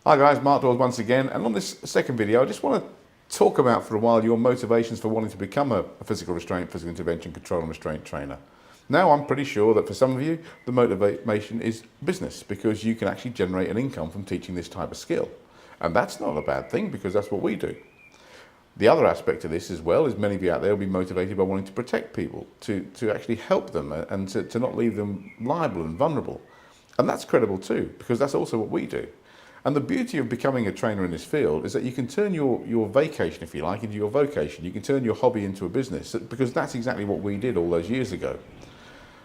Hi guys, Mark Dawes once again, and on this second video I just want to talk about for a while your motivations for wanting to become a physical restraint, physical intervention, control and restraint trainer. Now I'm pretty sure that for some of you the motivation is business, because you can actually generate an income from teaching this type of skill. And that's not a bad thing, because that's what we do. The other aspect of this as well is many of you out there will be motivated by wanting to protect people, to actually help them and to not leave them liable and vulnerable. And that's credible too, because that's also what we do. And the beauty of becoming a trainer in this field is that you can turn your vacation, if you like, into your vocation. You can turn your hobby into a business, because that's exactly what we did all those years ago.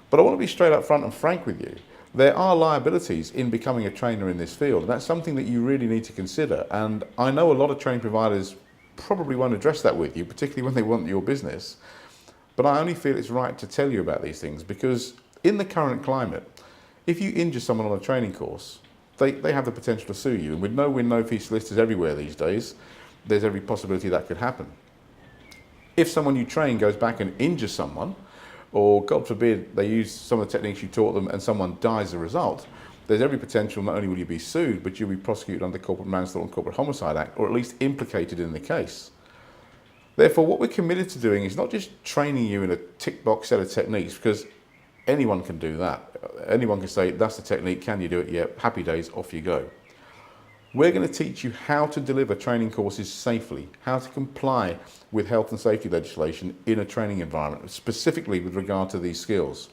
But I want to be straight up front and frank with you. There are liabilities in becoming a trainer in this field, and that's something that you really need to consider. And I know a lot of training providers probably won't address that with you, particularly when they want your business. But I only feel it's right to tell you about these things, because in the current climate, if you injure someone on a training course, they have the potential to sue you. And with no win, no fee solicitors everywhere these days, there's every possibility that could happen. If someone you train goes back and injures someone, or God forbid they use some of the techniques you taught them and someone dies as a result, there's every potential not only will you be sued, but you'll be prosecuted under Corporate Manslaughter and Corporate Homicide Act, or at least implicated in the case. Therefore, what we're committed to doing is not just training you in a tick box set of techniques, because anyone can do that. Anyone can say, that's the technique, can you do it? Yeah, happy days, off you go. We're going to teach you how to deliver training courses safely, how to comply with health and safety legislation in a training environment, specifically with regard to these skills.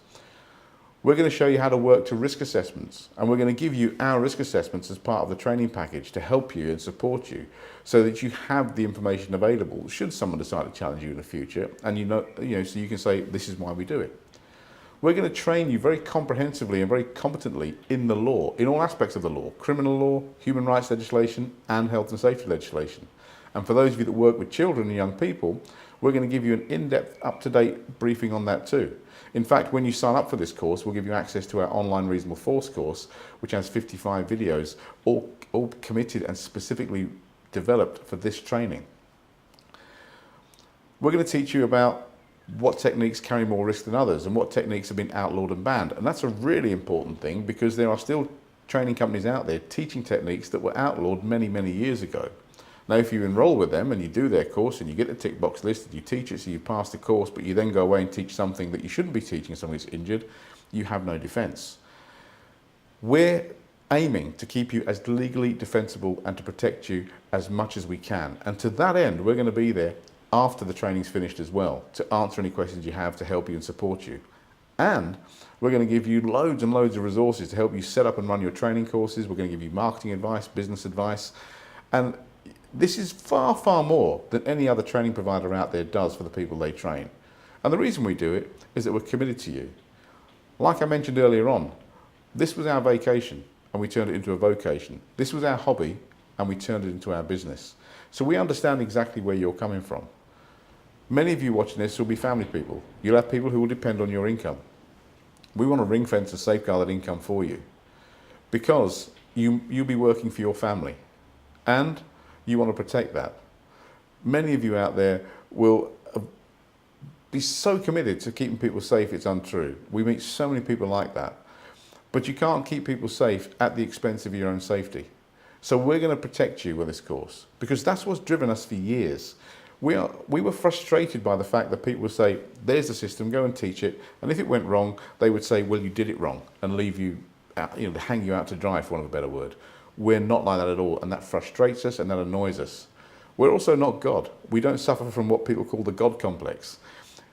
We're going to show you how to work to risk assessments, and we're going to give you our risk assessments as part of the training package to help you and support you, so that you have the information available should someone decide to challenge you in the future, and so you can say, this is why we do it. We're going to train you very comprehensively and very competently in the law, in all aspects of the law: criminal law, human rights legislation, and health and safety legislation. And for those of you that work with children and young people, we're going to give you an in-depth, up-to-date briefing on that too. In fact, when you sign up for this course, we'll give you access to our online reasonable force course, which has 55 videos, all committed and specifically developed for this training. We're going to teach you about what techniques carry more risk than others, and what techniques have been outlawed and banned. And that's a really important thing, because there are still training companies out there teaching techniques that were outlawed many, many years ago. Now, if you enroll with them and you do their course and you get the tick box list and you teach it, so you pass the course, but you then go away and teach something that you shouldn't be teaching someone who's injured, you have no defence. We're aiming to keep you as legally defensible and to protect you as much as we can. And to that end, we're going to be there after the training's finished as well, to answer any questions you have, to help you and support you. And we're going to give you loads and loads of resources to help you set up and run your training courses. We're going to give you marketing advice, business advice, and this is far, far more than any other training provider out there does for the people they train. And the reason we do it is that we're committed to you. Like I mentioned earlier on, this was our vacation and we turned it into a vocation. This was our hobby and we turned it into our business. So we understand exactly where you're coming from. Many of you watching this will be family people. You'll have people who will depend on your income. We want to ring fence and safeguard that income for you, because you'll be working for your family and you want to protect that. Many of you out there will be so committed to keeping people safe, it's untrue. We meet so many people like that. But you can't keep people safe at the expense of your own safety. So we're going to protect you with this course, because that's what's driven us for years. We were frustrated by the fact that people would say, there's the system, go and teach it. And if it went wrong, they would say, well, you did it wrong, and leave you, to hang you out to dry, for want of a better word. We're not like that at all, and that frustrates us and that annoys us. We're also not God. We don't suffer from what people call the God complex.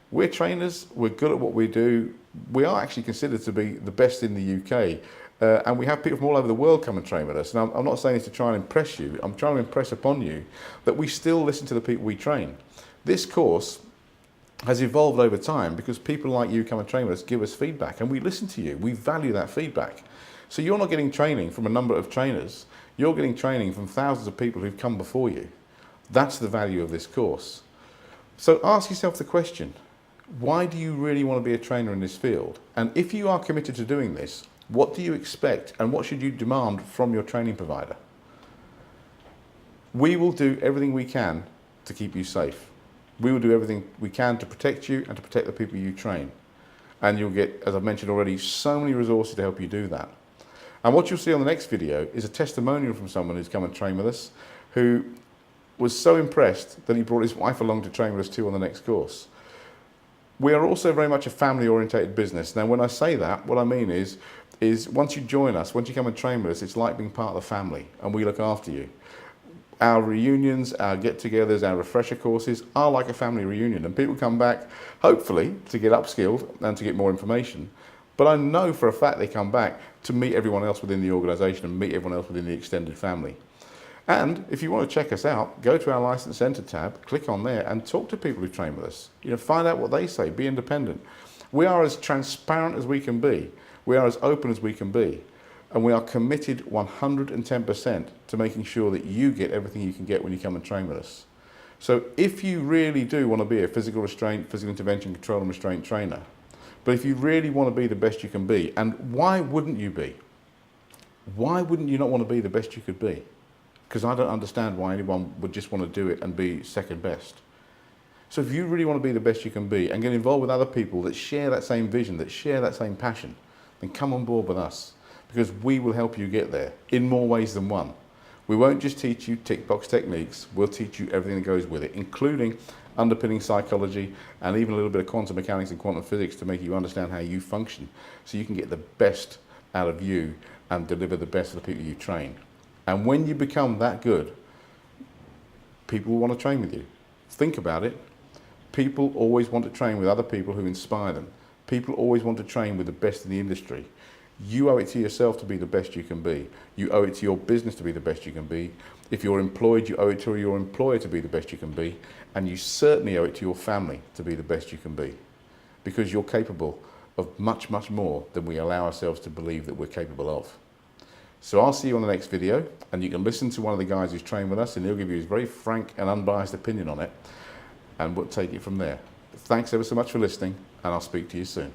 We're trainers, we're good at what we do. We are actually considered to be the best in the UK. And we have people from all over the world come and train with us. And I'm not saying this to try and impress you. I'm trying to impress upon you that we still listen to the people we train. This course has evolved over time because people like you come and train with us, give us feedback, and we listen to you. We value that feedback. So you're not getting training from a number of trainers. You're getting training from thousands of people who've come before you. That's the value of this course. So ask yourself the question, why do you really want to be a trainer in this field? And if you are committed to doing this, what do you expect and what should you demand from your training provider? We will do everything we can to keep you safe. We will do everything we can to protect you and to protect the people you train. And you'll get, as I've mentioned already, so many resources to help you do that. And what you'll see on the next video is a testimonial from someone who's come and trained with us, who was so impressed that he brought his wife along to train with us too on the next course. We are also very much a family-orientated business. Now, when I say that, what I mean is once you join us, once you come and train with us, it's like being part of the family, and we look after you. Our reunions, our get-togethers, our refresher courses are like a family reunion, and people come back, hopefully, to get upskilled and to get more information. But I know for a fact they come back to meet everyone else within the organisation and meet everyone else within the extended family. And if you want to check us out, go to our License Centre tab, click on there and talk to people who train with us. Find out what they say, be independent. We are as transparent as we can be. We are as open as we can be. And we are committed 110% to making sure that you get everything you can get when you come and train with us. So if you really do want to be a physical restraint, physical intervention, control and restraint trainer, but if you really want to be the best you can be, and why wouldn't you be? Why wouldn't you not want to be the best you could be? Because I don't understand why anyone would just want to do it and be second best. So if you really want to be the best you can be and get involved with other people that share that same vision, that share that same passion, then come on board with us, because we will help you get there in more ways than one. We won't just teach you tick box techniques, we'll teach you everything that goes with it, including underpinning psychology and even a little bit of quantum mechanics and quantum physics to make you understand how you function, so you can get the best out of you and deliver the best to the people you train. And when you become that good, people will want to train with you. Think about it. People always want to train with other people who inspire them. People always want to train with the best in the industry. You owe it to yourself to be the best you can be. You owe it to your business to be the best you can be. If you're employed, you owe it to your employer to be the best you can be. And you certainly owe it to your family to be the best you can be. Because you're capable of much, much more than we allow ourselves to believe that we're capable of. So I'll see you on the next video, and you can listen to one of the guys who's trained with us, and he'll give you his very frank and unbiased opinion on it, and we'll take it from there. Thanks ever so much for listening, and I'll speak to you soon.